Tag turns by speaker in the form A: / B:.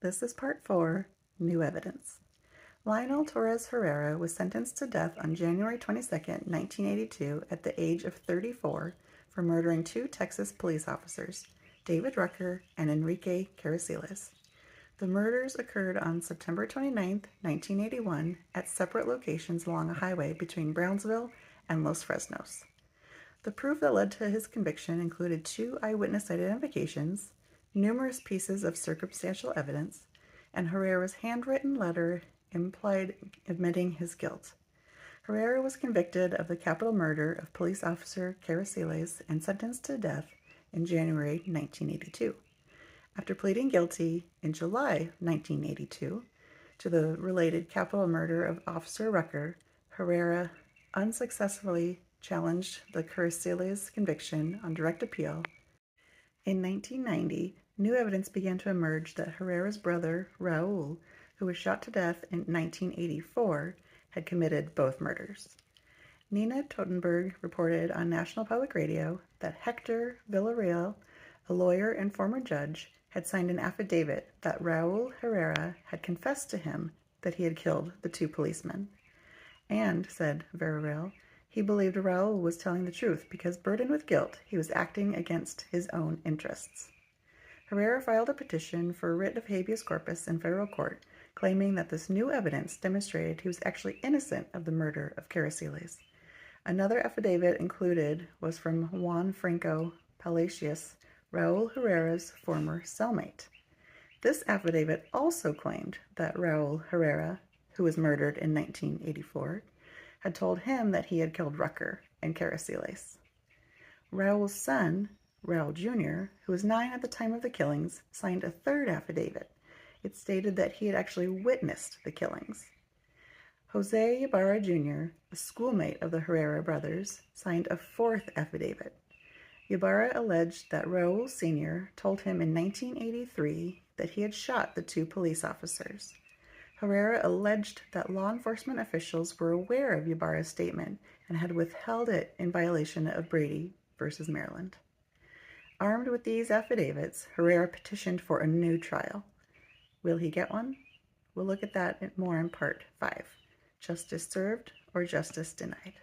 A: This is part 4, New Evidence. Lionel Torres Herrera was sentenced to death on January 22, 1982 at the age of 34 for murdering two Texas police officers, David Rucker and Enrique Carrizales. The murders occurred on September 29, 1981 at separate locations along a highway between Brownsville and Los Fresnos. The proof that led to his conviction included two eyewitness identifications, numerous pieces of circumstantial evidence, and Herrera's handwritten letter implied admitting his guilt. Herrera was convicted of the capital murder of police officer Carrizales and sentenced to death in January 1982. After pleading guilty in July 1982 to the related capital murder of Officer Rucker, Herrera unsuccessfully challenged the Carrizales conviction on direct appeal. In 1990, new evidence began to emerge that Herrera's brother, Raul, who was shot to death in 1984, had committed both murders. Nina Totenberg reported on National Public Radio that Hector Villarreal, a lawyer and former judge, had signed an affidavit that Raul Herrera had confessed to him that he had killed the two policemen. And, said Villarreal, he believed Raul was telling the truth because, burdened with guilt, he was acting against his own interests. Herrera filed a petition for a writ of habeas corpus in federal court, claiming that this new evidence demonstrated he was actually innocent of the murder of Carrizales. Another affidavit included was from Juan Franco Palacios, Raul Herrera's former cellmate. This affidavit also claimed that Raul Herrera, who was murdered in 1984, had told him that he had killed Rucker and Carrizales. Raul's son, Raul Jr., who was 9 at the time of the killings, signed a third affidavit. It stated that he had actually witnessed the killings. Jose Ibarra Jr., a schoolmate of the Herrera brothers, signed a fourth affidavit. Ibarra alleged that Raul Sr. told him in 1983 that he had shot the two police officers. Herrera alleged that law enforcement officials were aware of Ibarra's statement and had withheld it in violation of Brady v. Maryland. Armed with these affidavits, Herrera petitioned for a new trial. Will he get one? We'll look at that more in Part 5. Justice served or justice denied.